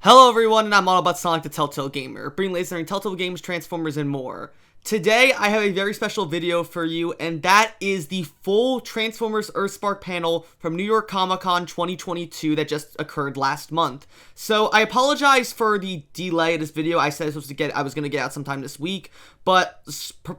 Hello everyone, and I'm Autobot Sonic the Telltale Gamer, bringing latest learning Telltale games, Transformers, and more. Today, I have a very special video for you, and that is the full Transformers EarthSpark panel from New York Comic Con 2022 that just occurred last month. So, I apologize for the delay of this video. I said I was going to get out sometime this week, but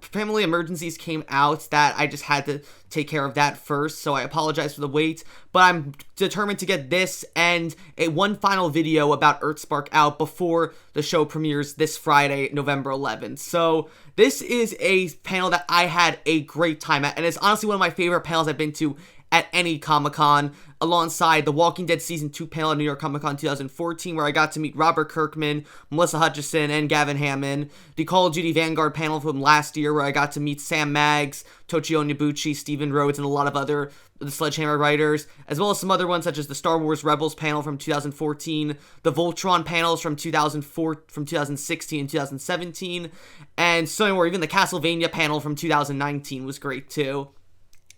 family emergencies came out that I just had to take care of that first, so I apologize for the wait, but I'm determined to get this and one final video about EarthSpark out before the show premieres this Friday, November 11th. So, this is a panel that I had a great time at, and it's honestly one of my favorite panels I've been to at any Comic-Con, alongside the Walking Dead Season 2 panel at New York Comic Con 2014, where I got to meet Robert Kirkman, Melissa Hutchison, and Gavin Hammond. The Call of Duty Vanguard panel from last year, where I got to meet Sam Maggs, Tochio Nobuchi, Stephen Rhodes, and a lot of other the Sledgehammer writers, as well as some other ones such as the Star Wars Rebels panel from 2014, the Voltron panels from 2016 and 2017, and so more. Even the Castlevania panel from 2019 was great too.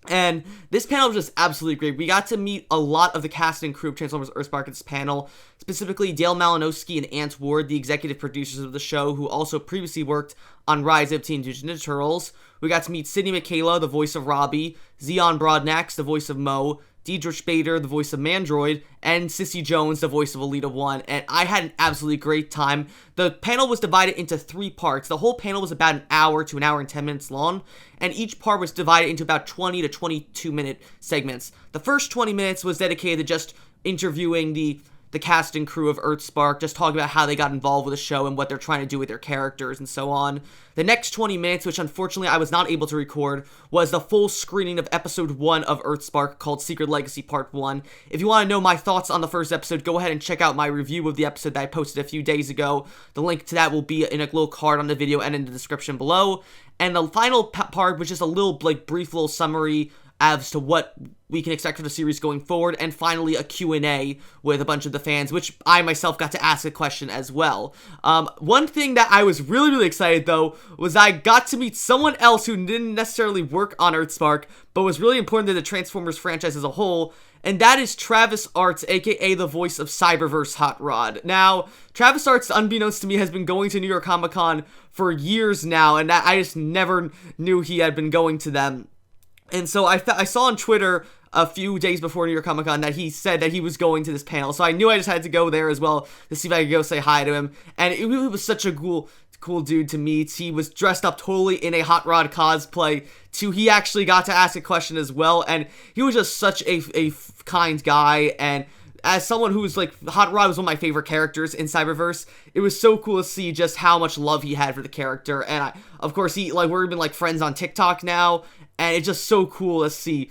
And this panel was just absolutely great. We got to meet a lot of the cast and crew of Transformers EarthSpark at this panel, specifically Dale Malinowski and Ant Ward, the executive producers of the show, who also previously worked on Rise of Teenage Mutant Ninja Turtles. We got to meet Sydney Michaela, the voice of Robbie, Zeon Broadnax, the voice of Mo, Diedrich Bader, the voice of Mandroid, and Sissy Jones, the voice of Alita 1, and I had an absolutely great time. The panel was divided into 3 parts. The whole panel was about an hour to an hour and 10 minutes long, and each part was divided into about 20 to 22 minute segments. The first 20 minutes was dedicated to just interviewing the cast and crew of EarthSpark, just talking about how they got involved with the show and what they're trying to do with their characters and so on. The next 20 minutes, which unfortunately I was not able to record, was the full screening of episode 1 of EarthSpark called Secret Legacy Part 1. If you want to know my thoughts on the first episode, go ahead and check out my review of the episode that I posted a few days ago. The link to that will be in a little card on the video and in the description below. And the final part was just a little, brief little summary as to what we can expect for the series going forward, and finally a Q&A with a bunch of the fans, which I myself got to ask a question as well. One thing that I was really excited, though, was I got to meet someone else who didn't necessarily work on EarthSpark, but was really important to the Transformers franchise as a whole, and that is Travis Arts, aka the voice of Cyberverse Hot Rod. Now, Travis Arts, unbeknownst to me, has been going to New York Comic Con for years now, and I just never knew he had been going to them. And so I saw on Twitter a few days before New York Comic Con that he said that he was going to this panel. So I knew I just had to go there as well to see if I could go say hi to him. And it was such a cool dude to meet. He was dressed up totally in a Hot Rod cosplay too. He actually got to ask a question as well. And he was just such a kind guy. And as someone who's Hot Rod was one of my favorite characters in Cyberverse, it was so cool to see just how much love he had for the character. And of course, we're even friends on TikTok now. And it's just so cool to see,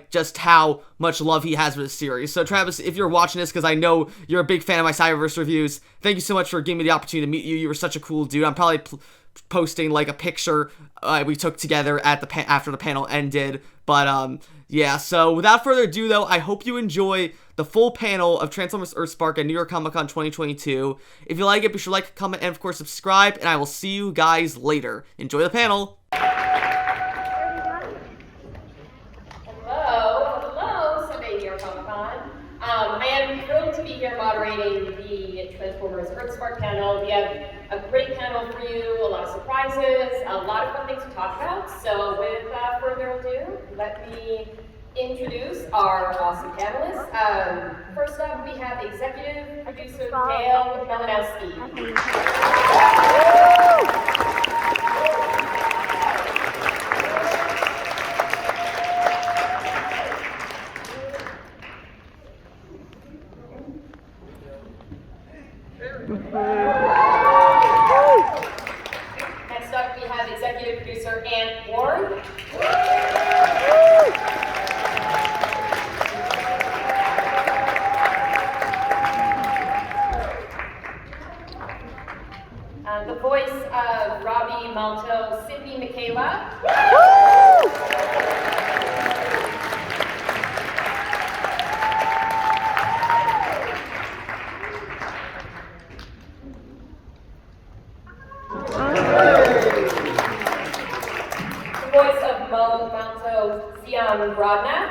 just how much love he has for the series. So, Travis, if you're watching this, because I know you're a big fan of my Cyberverse reviews, thank you so much for giving me the opportunity to meet you. You were such a cool dude. I'm probably posting, a picture we took together at after the panel ended. But, yeah, so without further ado, though, I hope you enjoy the full panel of Transformers EarthSpark at New York Comic Con 2022. If you like it, be sure to like, comment, and, of course, subscribe, and I will see you guys later. Enjoy the panel! I am thrilled to be here moderating the Transformers EarthSpark panel. We have a great panel for you, a lot of surprises, a lot of fun things to talk about. So without further ado, let me introduce our awesome panelists. First up, we have executive producer Dale Malinowski. Next up, we have executive producer Ant Ward. The voice of Robbie Malto, Sydney Michaela. Zeon Broadnax.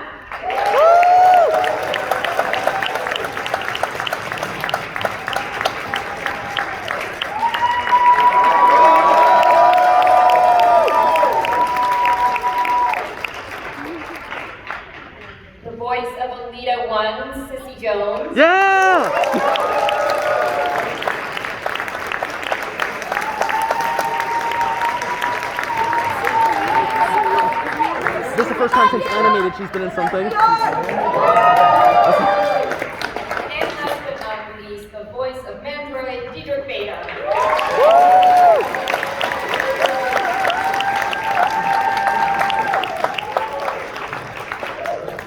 since animated she's been in something. And last but not least, the voice of Mandroid, Diedrich Bader.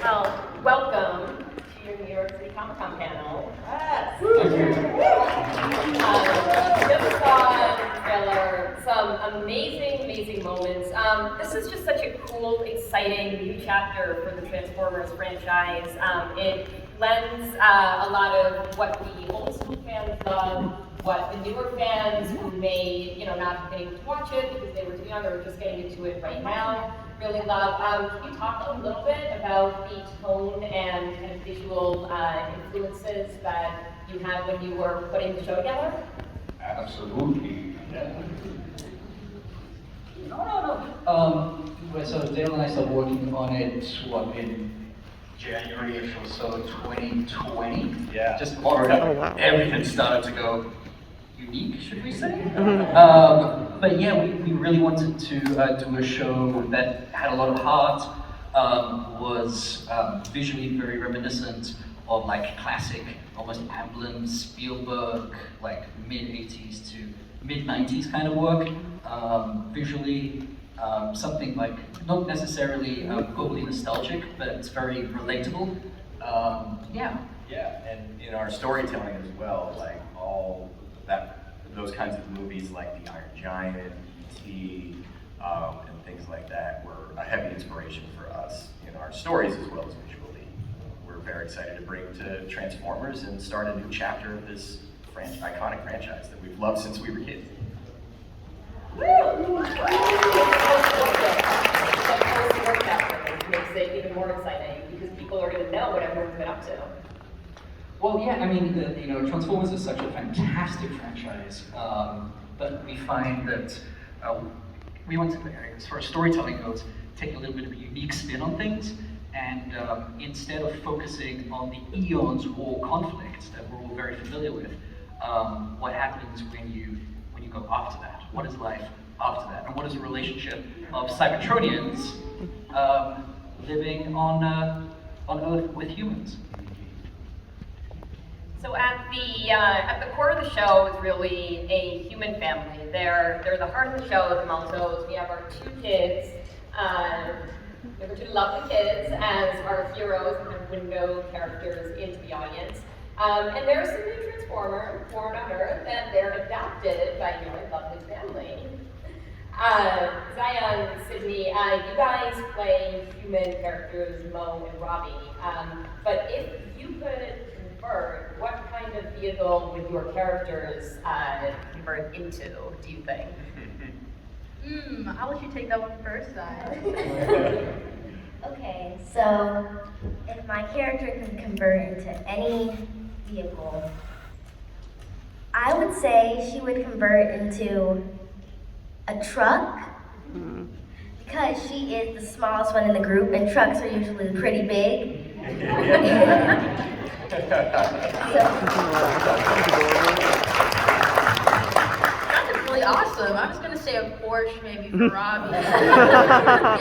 Well, welcome to your New York City Comic Con panel. Thank you. Just saw the trailer, some amazing moments. This is just such a cool, exciting new chapter for the Transformers franchise. It blends a lot of what the old school fans love, what the newer fans who may, not have been able to watch it because they were too young or just getting into it right now really love. Can you talk a little bit about the tone and kind of visual influences that you had when you were putting the show together? Absolutely. Yeah. No. So Dale and I started working on it, in January-ish or so, 2020. Yeah. Just Oh, wow. everything started to go unique, should we say? But yeah, we really wanted to do a show that had a lot of heart, was visually very reminiscent of like classic, almost Amblin, Spielberg, like mid-80s to mid-90s kind of work. Visually, something like not necessarily overly nostalgic, but it's very relatable. Yeah. Yeah, and in our storytelling as well, like those kinds of movies like The Iron Giant, E.T., and things like that were a heavy inspiration for us in our stories as well as visually. We're very excited to bring to Transformers and start a new chapter of this iconic franchise that we've loved since we were kids. Makes it even more exciting because people are going to know what everyone's been up to. Well, yeah, I mean, Transformers is such a fantastic franchise, but we find that we want to, as far as storytelling goes, take a little bit of a unique spin on things, and instead of focusing on the eons war conflict that we're all very familiar with, what happens when you go after that? What is life after that? And what is the relationship of Cybertronians living on Earth with humans? So at the core of the show is really a human family. They're the heart of the show, the Maltos. We have our two kids. We have our two lovely kids as our heroes and window characters into the audience. And there's some new Transformer born on Earth, and they're adopted by your lovely family. Zion, Sydney, you guys play human characters, Mo and Robbie. But if you could convert, what kind of vehicle would your characters convert into, do you think? I'll let you take that one first, Zion. Okay, so if my character can convert into any vehicle, I would say she would convert into a truck, because she is the smallest one in the group, and trucks are usually pretty big. That's really awesome. I was gonna say a Porsche maybe for Robbie. I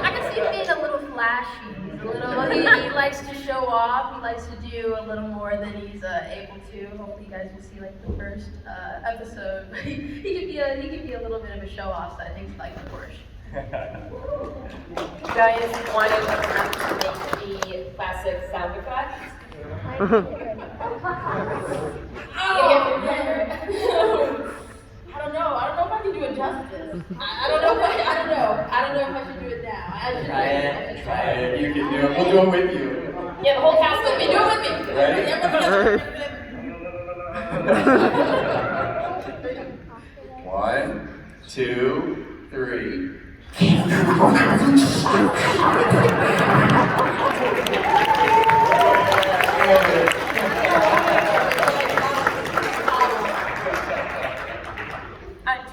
can see him being a little flashy. He likes to show off. He likes to do a little more than he's able to. Hopefully, you guys will see like the first episode. he could be a little bit of a show off. So I think he's like a Porsche. You guys wanted to make the classic sound effects? Oh, I don't know if I can do it justice. I don't know if I should do it now. I should Try it. You can do it. We'll do it with you. Yeah, the whole cast will be do it with me. Ready? 1, 2, 3. Do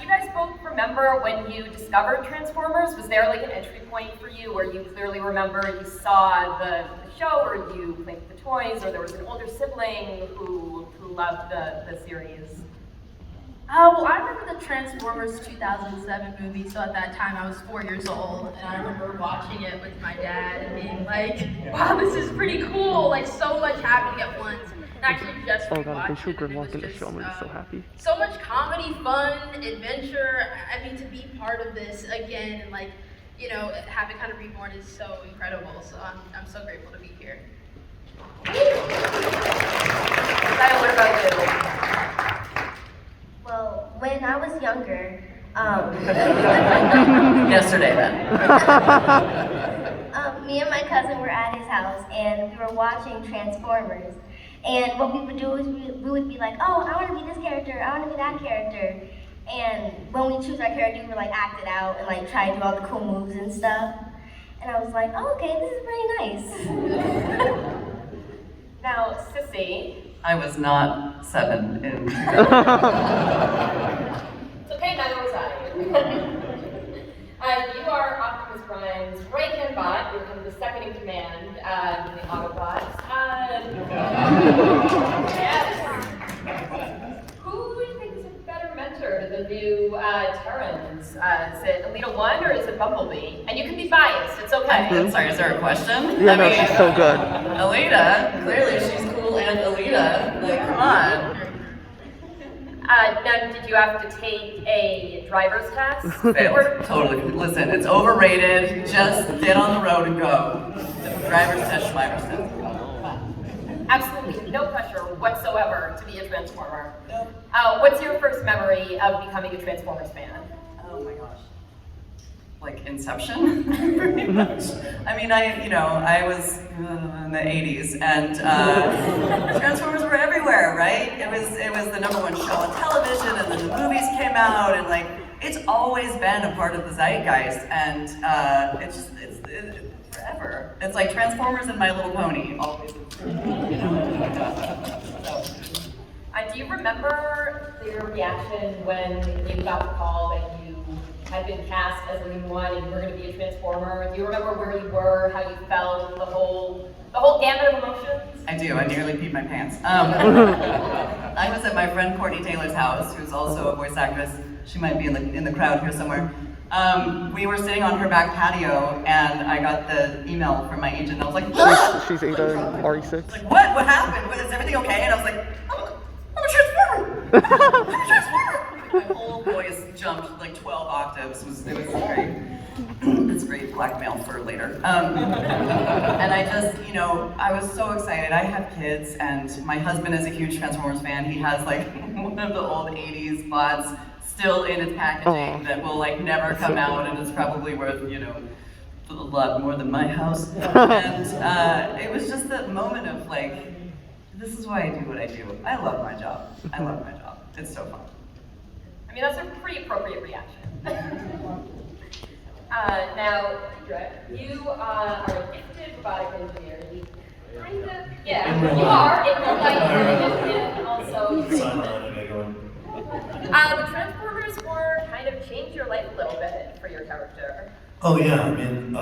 you guys both remember when you discovered Transformers? Was there like an entry point for you where you clearly remember you saw the show, or you played with the toys, or there was an older sibling who loved the series? Well, I remember the Transformers 2007 movie, so at that time I was 4 years old, and I remember watching it with my dad and being like, wow, this is pretty cool, like so much happening at once. And actually just Oh god, if they rewatched show it, and it Grimlock was in the just, show, I'm gonna be so happy. so much comedy, fun, adventure. I mean, to be part of this again, and like, you know, have it kind of reborn is so incredible, so I'm so grateful to be here. Kyle, what about you? Well, when I was younger, Yesterday then. me and my cousin were at his house and we were watching Transformers. And what we would do is we would be like, oh, I want to be this character, I want to be that character. And when we choose our character, we would like act it out and like try to do all the cool moves and stuff. And I was like, oh, okay, this is pretty nice. Now, Sissy. I was not 7 in. It's okay, neither was I. You are Optimus Prime's right-hand bot. You're kind of the second in command in the Autobots. Yes. Who do you think is a better mentor to the new Terrans? Is it Alita 1 or is it Bumblebee? And you can be biased, it's okay. I'm sorry, is there a question? Yeah, no, she's so good. Alita, clearly she's cool and Alita. Like, come on. Now, did you have to take a driver's test? Failed. Totally. Listen, it's overrated. Just get on the road and go. Driver's test, schmiver's test. Absolutely no pressure whatsoever to be a Transformer. What's your first memory of becoming a Transformers fan? Oh my gosh. Like Inception, pretty much. I mean, I was in the 80s, and Transformers were everywhere, right? It was the #1 show on television, and then the movies came out, and like, it's always been a part of the zeitgeist, and it's forever. It's like Transformers and My Little Pony, always. Do you remember your reaction when you got the call that you had been cast as a new one and you were going to be a Transformer? Do you remember where you were, how you felt, the whole gamut of emotions? I do. I nearly peed my pants. I was at my friend Courtney Taylor's house, who's also a voice actress. She might be in the crowd here somewhere. We were sitting on her back patio, and I got the email from my agent. And I was like, "What?" She's Ada in RE6. Like, what? What happened? Is everything okay? And I was like, I'm a Transformer. I'm a Transformer. My whole voice jumped like 12 octaves. It was great. It's great blackmail for later. And I just, I was so excited. I have kids, and my husband is a huge Transformers fan. He has like one of the old 80s bots still in its packaging that will like never come out, and it's probably worth, a lot more than my house. And it was just that moment of like, this is why I do what I do. I love my job. I love my job. It's so fun. I mean, that's a pretty appropriate reaction. Now, you are a gifted robotic engineer. Kind of, yeah, you are. And also, the Transformers were kind of changed your life a little bit for your character. Oh yeah, I mean,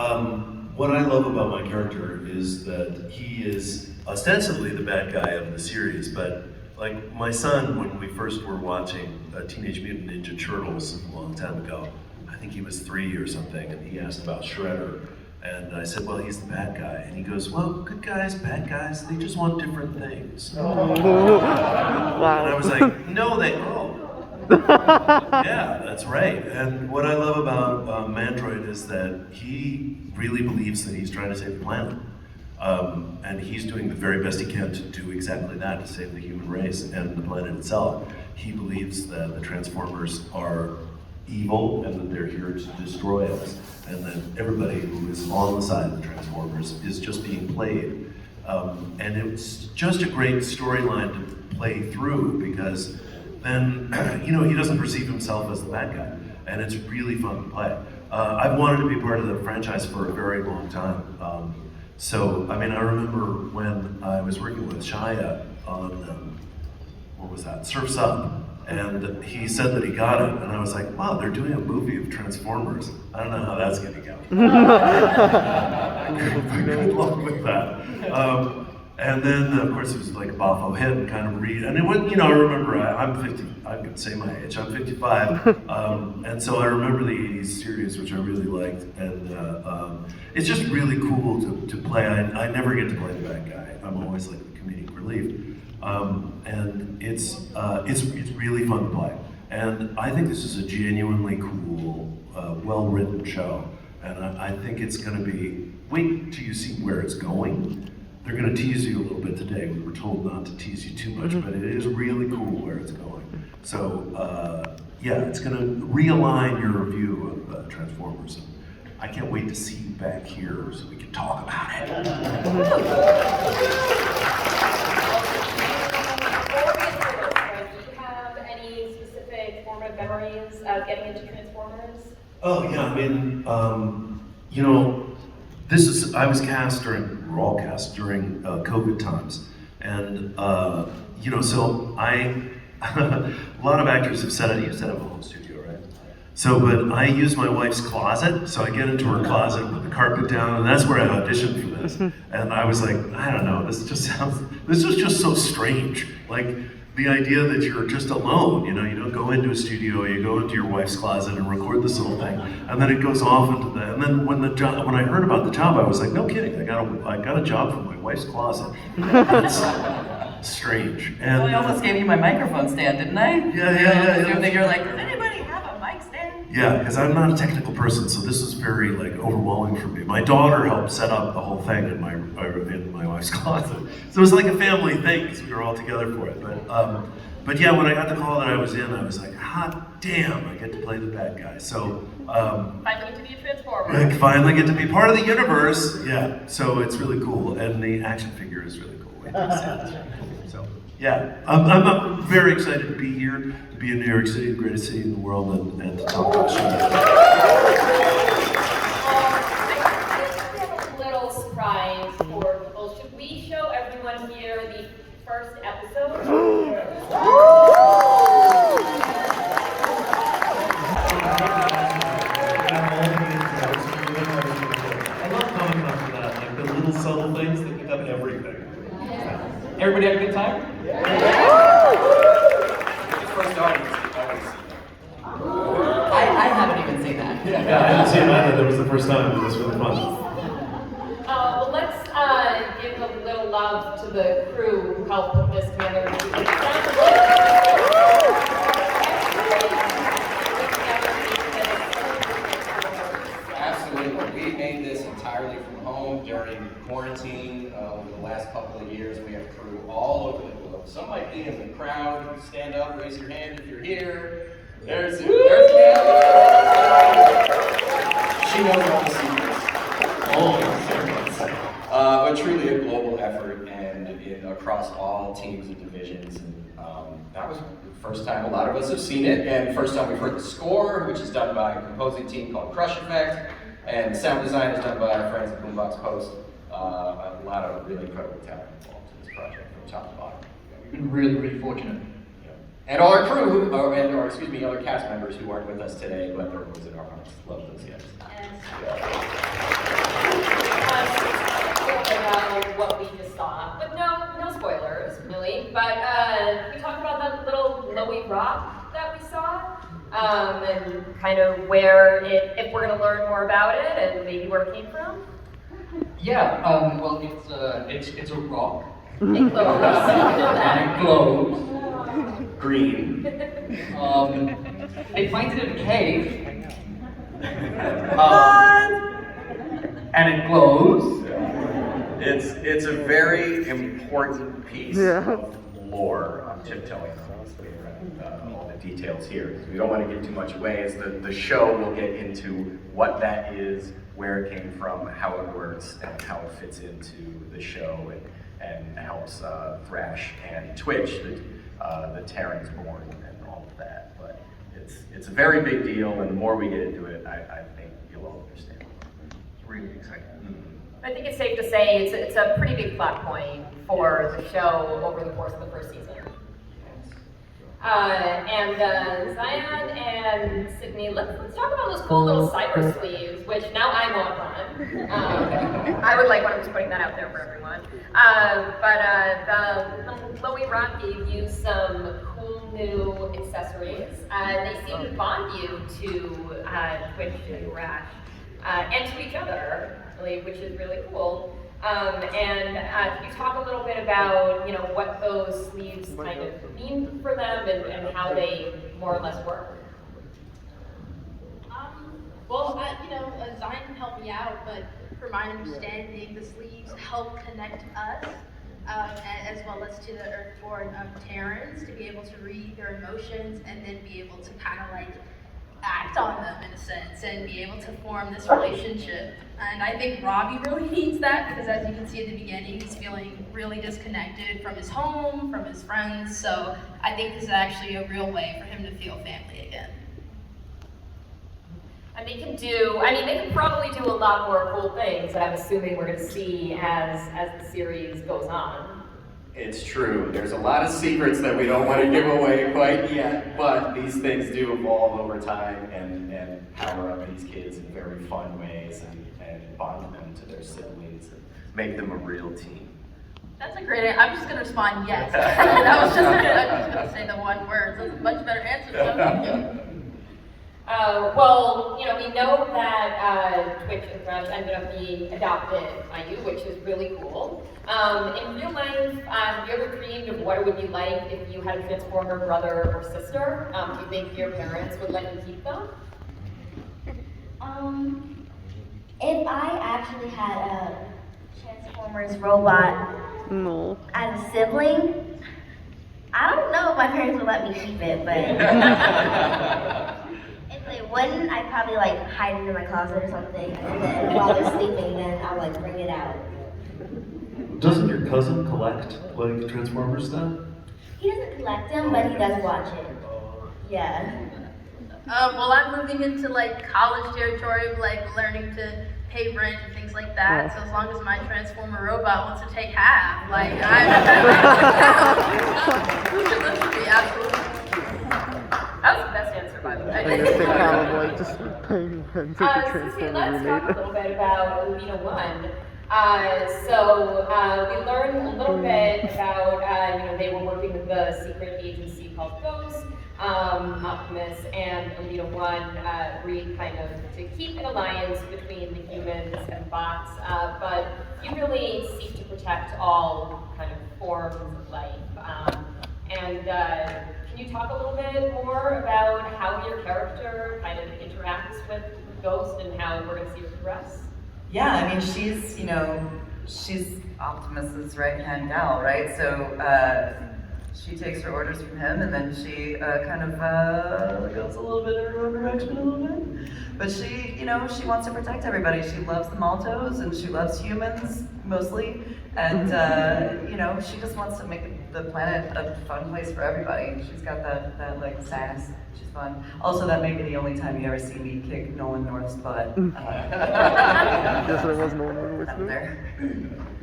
what I love about my character is that he is ostensibly the bad guy of the series, but like my son, when we first were watching Teenage Mutant Ninja Turtles a long time ago, I think he was 3 or something, and he asked about Shredder, and I said, well, he's the bad guy, and he goes, well, good guys, bad guys, they just want different things. Wow. And I was like, no, they don't. Yeah, that's right. And what I love about Mandroid is that he really believes that he's trying to save the planet. And he's doing the very best he can to do exactly that, to save the human race and the planet itself. He believes that the Transformers are evil and that they're here to destroy us, and that everybody who is on the side of the Transformers is just being played. And it's just a great storyline to play through, because then, he doesn't perceive himself as the bad guy, and it's really fun to play. I've wanted to be part of the franchise for a very long time. So, I remember when I was working with Shia on, Surf's Up, and he said that he got it, and I was like, wow, they're doing a movie of Transformers. I don't know how that's gonna go. Good luck with that. And then, of course, it was like a Boffo hit and kind of and it was, I remember, I'm 50, I'm gonna say my age, I'm 55, and so I remember the 80s series, which I really liked, and it's just really cool to play. I never get to play the bad guy. I'm always like the comedic relief, and it's really fun to play. And I think this is a genuinely cool, well-written show, and I think it's gonna be, wait till you see where it's going. They're going to tease you a little bit today. We were told not to tease you too much, but it is really cool where it's going. So, yeah, it's going to realign your view of Transformers. I can't wait to see you back here so we can talk about it. Before we get into this, do you have any specific formative memories of getting into Transformers? Oh, yeah, I mean, I was cast we're all cast during COVID times. And, so a lot of actors have said I used to have a home studio, right? So, but I use my wife's closet. So I get into her closet, put the carpet down, and that's where I auditioned for this. And I was like, I don't know, this is just so strange. Like, the idea that you're just alone, you don't go into a studio, you go into your wife's closet and record this whole thing, and then it goes off into that. And then when I heard about the job, I was like, no kidding, I got a job from my wife's closet. It's strange. And I almost gave you my microphone stand, didn't I? Yeah. You're like, does anybody have a mic stand? Yeah, because I'm not a technical person, so this is very overwhelming for me. My daughter helped set up the whole thing in my wife's closet, so it was like a family thing because we were all together for it. But yeah, when I got the call that I was in, I was like, hot damn, I get to play the bad guy. So Finally get to be a Transformer. I finally get to be part of the universe. Yeah, so it's really cool, and the action figure is really cool. So yeah, I'm very excited to be here, to be in New York City, the greatest city in the world, and to talk about the show. A little surprise for people. Should we show everyone here the first episode? I love coming up to that, like the little subtle things that pick up everything. Everybody have a good time? First audience, I haven't even seen that. Yeah, I didn't see it either. That was the first time. It was really fun. Well, let's give a little love to the crew who helped put this together. Absolutely. We made this entirely from home during quarantine. Over the last couple of years, we have crew all over the globe. Some might be in the crowd. Stand up, raise your hand if you're here. There's Candy. She knows all the secrets. All the secrets. But truly a global effort and across all teams and divisions. And that was the first time a lot of us have seen it, and first time we've heard the score, which is done by a composing team called Crush Effect, and sound design is done by our friends at Boombox Post. A lot of really incredible talent involved in this project from top to bottom. We've been really, really fortunate. And all our crew, other cast members who aren't with us today, but they're always in our hearts. Love those guys. About what we just saw, but no spoilers, really. But we talked about that little glowy rock that we saw, and kind of where if we're going to learn more about it, and maybe where it came from. Yeah, well, it's a rock. It glows. And it glows. Green. They find it in a cave. And it glows. It's a very important piece of lore. I'm tiptoeing around all the details here because we don't want to give too much away. As the show will get into what that is, where it came from, how it works, and how it fits into the show and helps Thrash and Twitch, the Terran's born and all of that. But it's a very big deal, and the more we get into it, I think you'll all understand. It's really exciting. I think it's safe to say it's a pretty big plot point for the show over the course of the first season. And Zion and Sydney, let's talk about those cool little cyber sleeves, which now I want one. I would like one. I'm just putting that out there for everyone. But Chloe Rock gave you some cool new accessories. They seem to bond you to Twitch and Rash, and to each other, really, which is really cool. Can you talk a little bit about, what those sleeves kind of mean for them and how they more or less work? Zion can help me out, but from my understanding, the sleeves help connect us, as well as to the Earthborn Terrans, to be able to read their emotions and then be able to kind of like act on them in a sense and be able to form this relationship. And I think Robbie really needs that because, as you can see at the beginning, he's feeling really disconnected from his home, from his friends. So I think this is actually a real way for him to feel family again. And they can probably do a lot more cool things that I'm assuming we're going to see as the series goes on. It's true. There's a lot of secrets that we don't want to give away quite yet, but these things do evolve over time and power up these kids in very fun ways and bond them to their siblings and make them a real team. That's a great answer. I'm just going to respond yes. I'm just going to say the one word. That's a much better answer than we know that Twitch and Rash ended up being adopted by you, which is really cool. In real life, have you ever dreamed of what it would be like if you had a Transformer brother or sister? Do you think your parents would let you keep them? If I actually had a Transformers robot as a sibling, I don't know if my parents would let me keep it, but if they wouldn't, I'd probably hide it in my closet or something, and then while they're sleeping, then I'll bring it out. Doesn't your cousin collect Transformers stuff? He doesn't collect them, but he does watch it. Yeah. I'm moving into college territory of learning to pay rent and things like that. So as long as my Transformer robot wants to take half, I'm absolutely. That was the best answer, by the way. I guess they kind of just paying rent to the Let's Transformer talk a little bit about Alita 1. We learned a little bit about, they were working with the secret agency called Ghost. Optimus and Alita 1 agreed kind of to keep an alliance between the humans and bots, but you really seek to protect all kind of forms of life. Can you talk a little bit more about how your character kind of interacts with Ghost and how we're going to see her progress? Yeah, I mean, she's Optimus's right-hand gal, right? So she takes her orders from him, and then she goes a little bit in her own direction a little bit. But she wants to protect everybody. She loves the Maltos, and she loves humans, mostly. And, she just wants to make the planet a fun place for everybody. She's got that sass. She's fun. Also, that may be the only time you ever see me kick Nolan North's butt. Guess there was Nolan North's out there.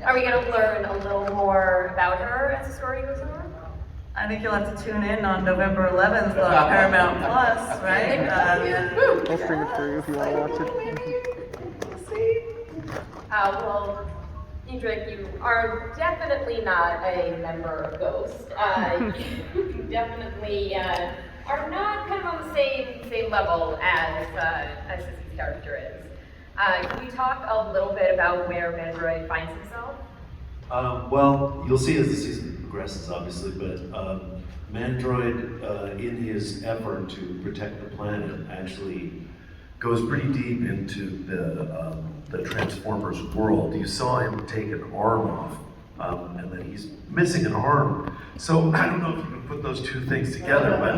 Are we going to learn a little more about her as the story goes on? I think you'll have to tune in on November 11th on Paramount Plus, right? I'll stream it for you if you want to watch it. We'll see. Edric, you are definitely not a member of Ghost. You definitely are not kind of on the same level as Sissy's character is. Can you talk a little bit about where Mandroid finds himself? Well, you'll see as the season progresses, obviously, but Mandroid, in his effort to protect the planet, actually goes pretty deep into the Transformers world. You saw him take an arm off, and then he's missing an arm. So I don't know if you can put those two things together, but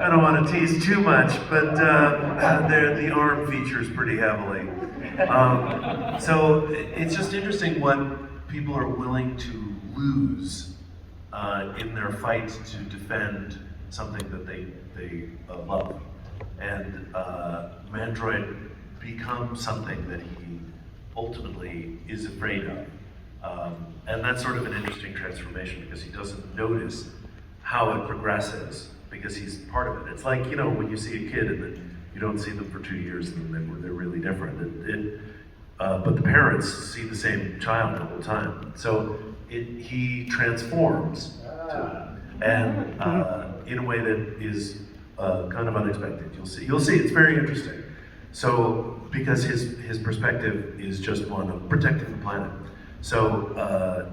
I don't want to tease too much, but the arm features pretty heavily. So it's just interesting what people are willing to lose in their fight to defend something that they love. And Mandroid becomes something that he ultimately is afraid of. And that's sort of an interesting transformation because he doesn't notice how it progresses because he's part of it. It's like, you know, when you see a kid and then you don't see them for 2 years and then they're really different. But the parents see the same child the whole time. So he transforms and in a way that is kind of unexpected. You'll see. It's very interesting. So because his perspective is just one of protecting the planet. So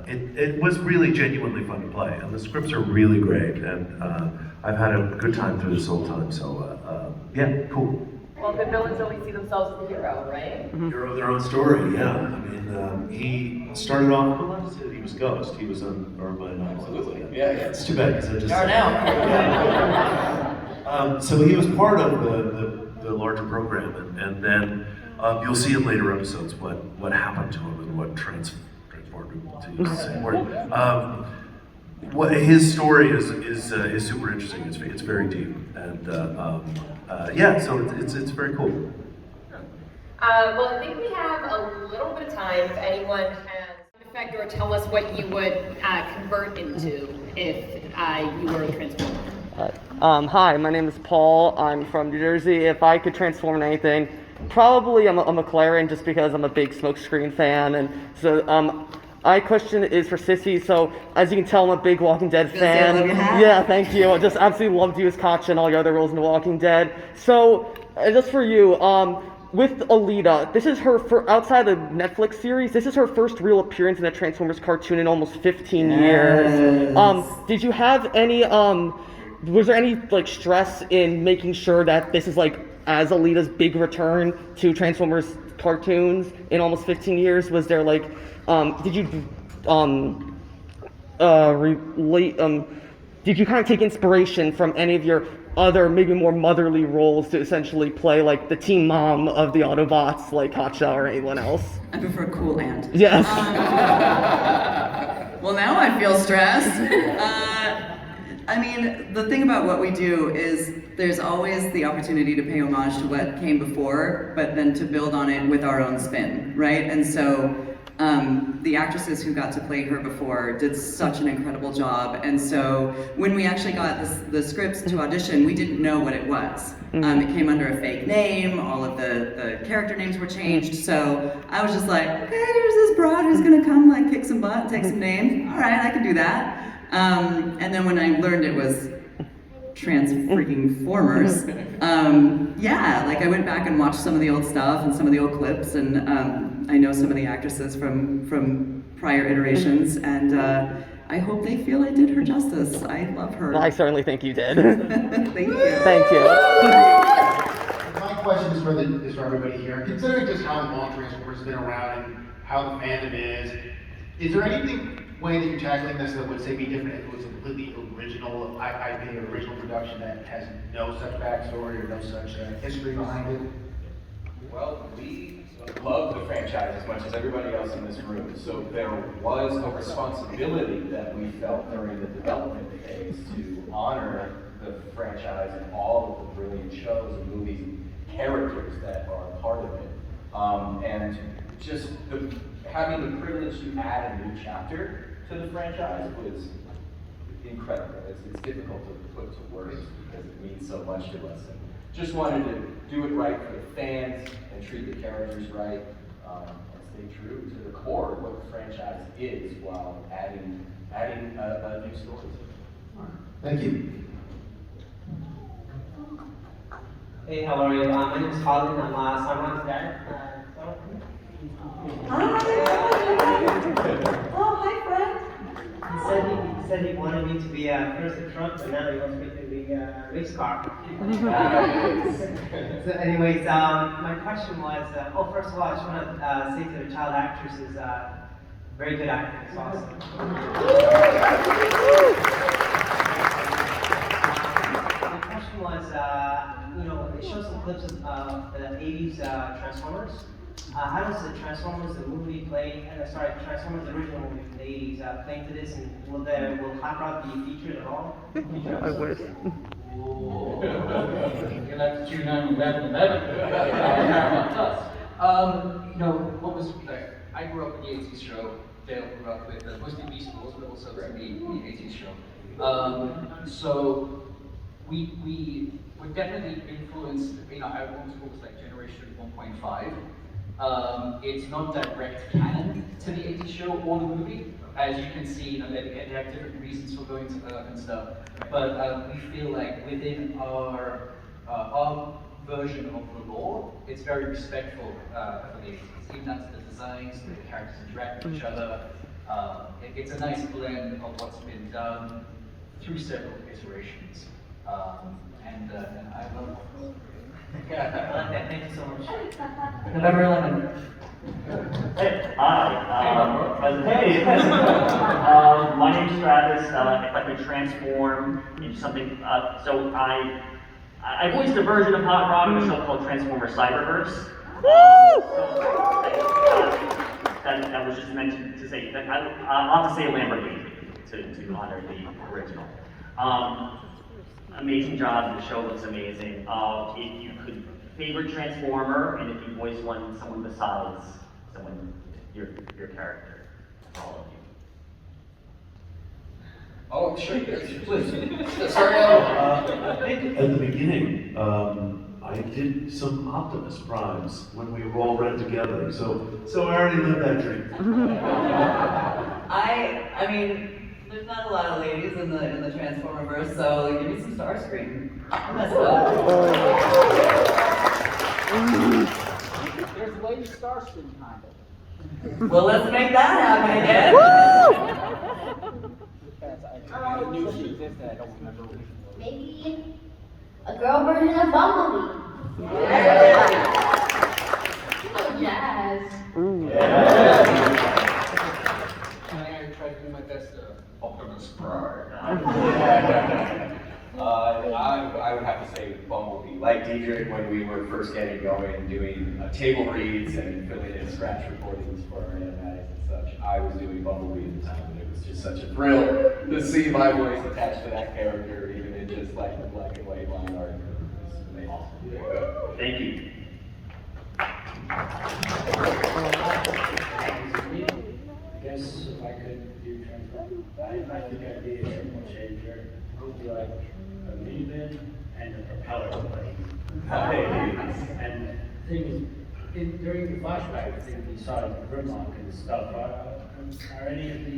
it was really genuinely fun to play, and the scripts are really great, and I've had a good time through this whole time. So yeah, cool. Well, the villains always see themselves as the hero, right? Hero of their own story, yeah. I mean, he started off. Who else said he was Ghost? He was on, or my Absolutely. Yeah. It's too bad because I just. You are now. So he was part of the larger program, and then you'll see in later episodes what happened to him and what transformed him to use the same word. What his story is super interesting. It's very deep, and yeah, so it's very cool. Well, I think we have a little bit of time if anyone has an effect or tell us what you would convert into if you were a Transformer. Hi, my name is Paul. I'm from New Jersey. If I could transform into anything, probably I'm a McLaren, just because I'm a big Smokescreen fan. And so my question is for Sissy. So as you can tell, I'm a big Walking Dead fan. Yeah, thank you. I just absolutely loved you as Katja and all your other roles in The Walking Dead. So just for you, with Alita, this is her outside the Netflix series, this is her first real appearance in a Transformers cartoon in almost 15 years. Did you have any was there any like stress in making sure that this is like as Alita's big return to Transformers cartoons in almost 15 years? Was there like did you did you kind of take inspiration from any of your other maybe more motherly roles to essentially play like the teen mom of the Autobots, like Katja or anyone else? I prefer cool aunt. Yes. Well, now I feel stressed. I mean, the thing about what we do is there's always the opportunity to pay homage to what came before, but then to build on it with our own spin, right? And so the actresses who got to play her before did such an incredible job. And so when we actually got the scripts to audition, we didn't know what it was. It came under a fake name, all of the character names were changed. So I was just like, okay, here's this broad who's gonna come like kick some butt, take some names. All right, I can do that. And then when I learned it was Transformers, yeah, like I went back and watched some of the old stuff and some of the old clips, and I know some of the actresses from prior iterations, and I hope they feel I did her justice. I love her. Well, I certainly think you did. Thank you. Thank you. My question is for everybody here. Considering just how long Transformers has been around and how the fandom is there anything way that you're tackling this that would say be different if it was a completely original IP or original production that has no such backstory or no such history behind it? Well, we love the franchise as much as everybody else in this room, so there was a responsibility that we felt during the development phase to honor the franchise and all of the brilliant shows and movies and characters that are a part of it. And just having the privilege to add a new chapter to the franchise was incredible. It's difficult to put to words because it means so much to us. And just wanted to do it right for the fans and treat the characters right, and stay true to the core of what the franchise is while adding a new story to it. Thank you. Hey, how are you? My name is Khalid. I'm Samran's dad. Hi. Oh, hi, friend. He said he wanted me to be first a truck, but now he wants me to be a race car. So anyways, my question was, first of all, I just want to say to the child actresses, very good acting, it's awesome. My question was, it shows some clips of the 80s Transformers. How does the Transformers, the movie, play, Transformers, the original movie from the 80s, play into this, and will Hot Rod be featured at all? I wish. You'll have to tune on 11/11. What was like? I grew up with the 80s show. Dale grew up with mostly Beast Wars, but also the 80s show. So we're definitely influenced, I want to focus like Generation 1.5. It's not direct canon to the 80s show or the movie. As you can see, they have different reasons for going to Earth and stuff. But we feel like within our version of the lore, it's very respectful for the 80s. Even down to the designs, the way the characters interact with each other. It's a nice blend of what's been done through several iterations. And I love it. Yeah, thank you so much. November 11th. Hey, hi. Hey. My name's Travis. If I could transform into something, so I voiced a version of Hot Rod in a show called Transformers Cyberverse. That was just meant to say that I'll have to say Lamborghini to honor the original. Amazing job. The show looks amazing. If you could favorite Transformer, and if you voice someone besides your character, all of you. Oh, sure, please. Start out. At the beginning, I did some Optimus Primes when we were all read together, so I already lived that dream. I mean, there's not a lot of ladies in the Transformerverse, so give me some Starscream. I'll mess it up. There's Lady Starscream kind of. Well, let's make that happen again. I knew she existed, I don't remember which one. Maybe a girl version of Bumblebee. Oh, jazz. I try to do my best Optimus Prime. I would have to say Bumblebee. Like Diedrich, when we were first getting going, doing table reads and filling in scratch recordings for our animatics and such, I was doing Bumblebee at the time, and it was just such a thrill to see my voice attached to that character, even in just like the black and white line art. It was amazing. Thank you. I guess if I could do Transformers, I think I'd be a simple changer. It would be like a minivan and a propeller plane. And the thing is, during the flashback, I think we saw Grimlock and stuff. Are any of the,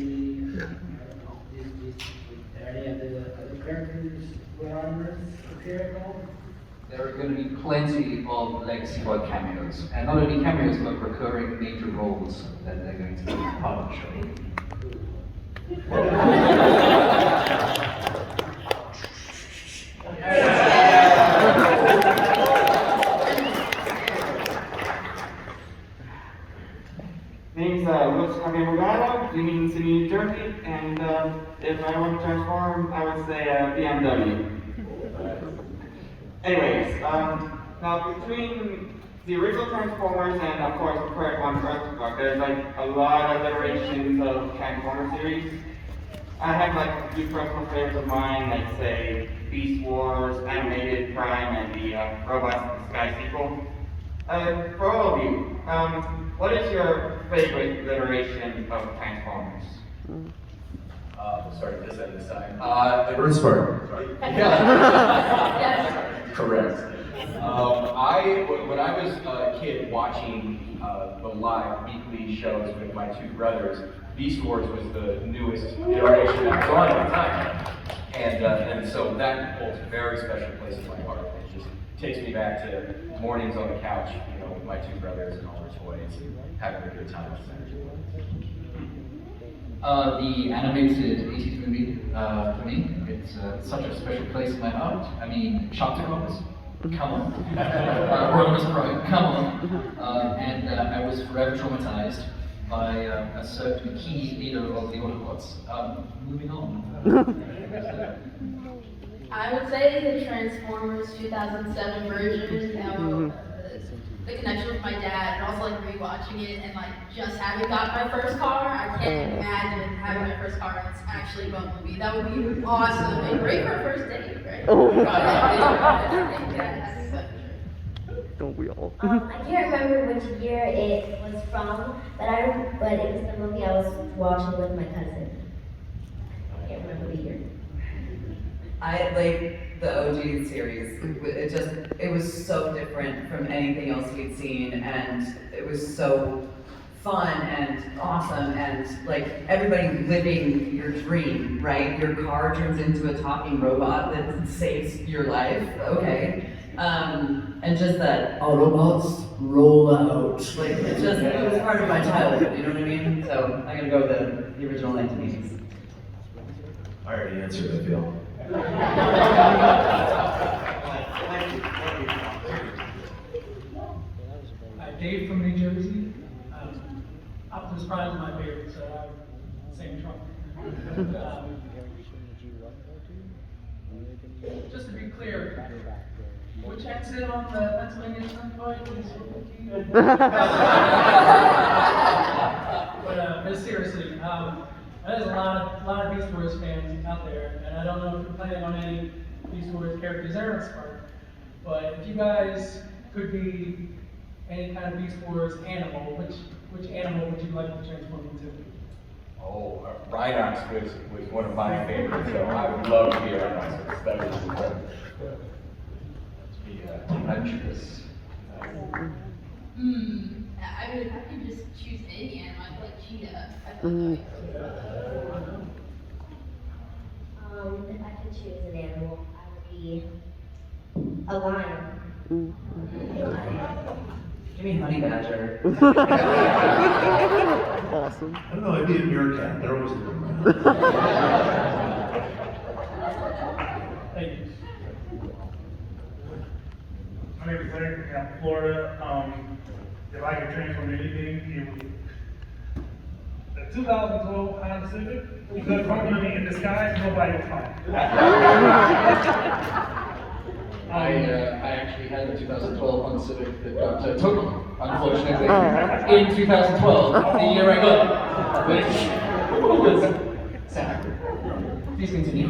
any of the other characters who are on Earth appear at all? There are going to be plenty of Legacy Boy cameos, and not only cameos, but recurring major roles that they're going to be part of the show. Name's Luis Javier Morgado, living in the city of New Jersey, and if I were to transform, I would say BMW. Anyways, now between the original Transformers and of course the current one, EarthSpark, there's like a lot of iterations of Transformer series. I have like a few personal favorites of mine, like say Beast Wars, Animated Prime, and the Robots in the Sky sequel. For all of you, what is your favorite iteration of Transformers? Sorry, this end this time. EarthSpark. Yeah. Correct. When I was a kid watching the live weekly shows with my two brothers, Beast Wars was the newest iteration that was on at the time. And so that holds a very special place in my heart. It just takes me back to mornings on the couch, with my two brothers and all their toys and having a good time. The animated 80s movie, for me, it's such a special place in my heart. I mean, Shocktober, come on. Rhodes Prime, come on. And I was forever traumatized by a certain key leader of the Autobots. Moving on. I would say the Transformers 2007 version, the connection with my dad, and also like rewatching it and like just having got my first car. I can't imagine having my first car and it's actually Bumblebee. That would be awesome and great for a first date, right? Don't we all? I can't remember which year it was from, but it was the movie I was watching with my cousin. I can't remember the year. I like the OG series. It was so different from anything else we'd seen, and it was so fun and awesome, and like everybody living your dream, right? Your car turns into a talking robot that saves your life, okay? And just that Autobots roll out. Like, it was part of my childhood, you know what I mean? So I'm gonna go with the original 1980s. I already answered, I feel. Dave from New Jersey. Optimus Prime is my favorite, so I have the same trunk. Just to be clear, which exit on the Pennsylvania Turnpike is but seriously, there's a lot of Beast Wars fans out there, and I don't know if you're playing on any Beast Wars characters EarthSpark, but if you guys could be any kind of Beast Wars animal, which animal would you like to transform into? Oh, Rhinox was one of my favorites, so I would love to be a Rhinox. That was incredible. To be adventurous. I mean, if I could just choose any animal, I'd like cheetah. I feel like If I could choose an animal, I would be a lion. Give me honey badger. Awesome. I don't know, I'd be a meerkat. They're always looking Thank you. My name is Larry from Tampa, Florida. If I could transform anything, it would the 2012 Honda Civic, because company in disguise, nobody will find it. I actually had a 2012 Honda Civic that got totaled, unfortunately, in 2012, the year I got it, which was sad. Please continue.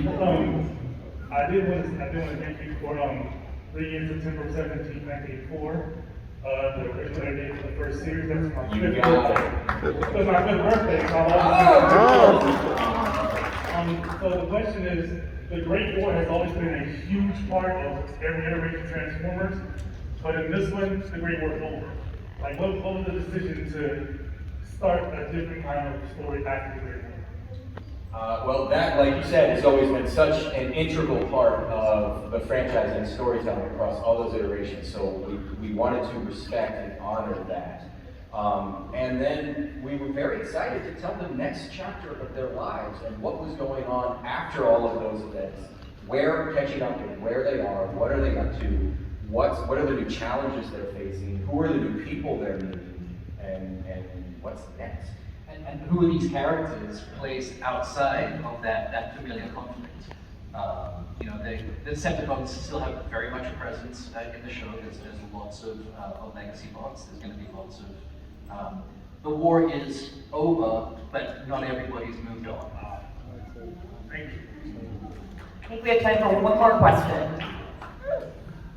I did want to thank you for 3 years, September 17, 1984. The original air date for the first series. That's my 5th birthday. It was my 5th birthday, so so the question is, the Great War has always been a huge part of every iteration of Transformers, but in this one, the Great War is over. Like, what was the decision to start a different kind of story after the Great War? Well, that, like you said, has always been such an integral part of the franchise and storytelling across all those iterations, so we wanted to respect and honor that. And then we were very excited to tell the next chapter of their lives and what was going on after all of those events, where catching up and where they are, what are they up to, what are the new challenges they're facing, who are the new people they're meeting, and what's next. And who are these characters placed outside of that familiar conflict? You know, the Decepticons still have very much a presence in the show. There's lots of legacy bots. There's going to be lots of. The war is over, but not everybody's moved on. Thank you. I think we have time for one more question.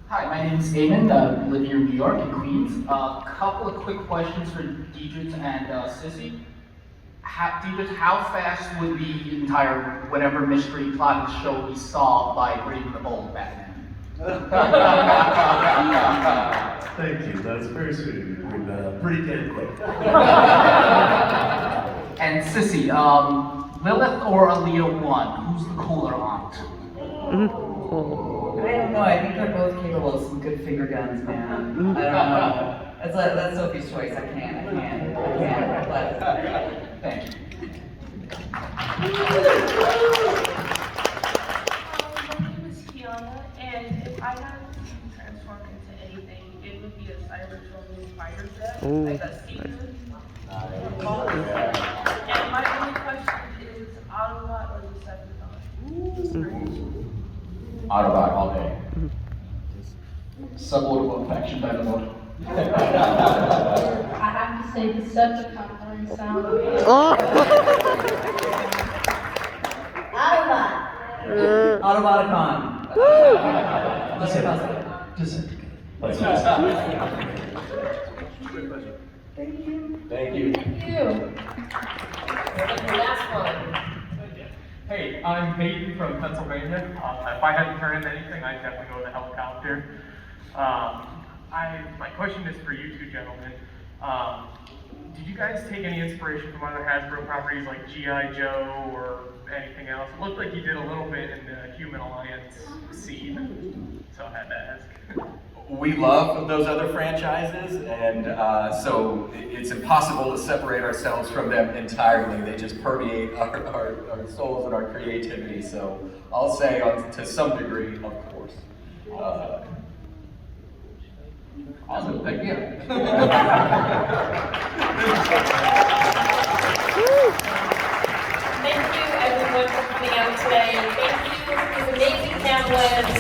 Hi, my name is Eamon. I live here in New York, in Queens. A couple of quick questions for Deidre and Sissy. Deidre, how fast would the entire whatever mystery plot of the show be solved by bringing the bold Batman? Thank you, that's very sweet of you. We've pretty damn quick. And Sissy, Lilith or Alita 1, who's the cooler aunt? I don't know, I think they're both capable of some good finger guns, man. I don't know. That's Sophie's choice. I can't. But thank you. My name is Kiana, and if I had to transform into anything, it would be a Cybertron fighter jet, like a Caesar. And my only question is Autobot or Decepticon? Autobot all day. Sub-Autobot faction Dinobot. I have to say Decepticon sound. Autoboticon. Let's Thank you. Thank you. Thank you. The last one. Hey, I'm Peyton from Pennsylvania. If I had to turn into anything, I'd definitely go with a helicopter. My question is for you two gentlemen. Did you guys take any inspiration from other Hasbro properties like G.I. Joe or anything else? It looked like you did a little bit in the Human Alliance scene, so I had to ask. We love those other franchises, and so it's impossible to separate ourselves from them entirely. They just permeate our souls and our creativity. So I'll say, to some degree, of course. Awesome, thank you. Thank you everyone for coming out today. Thank you for these amazing panelists.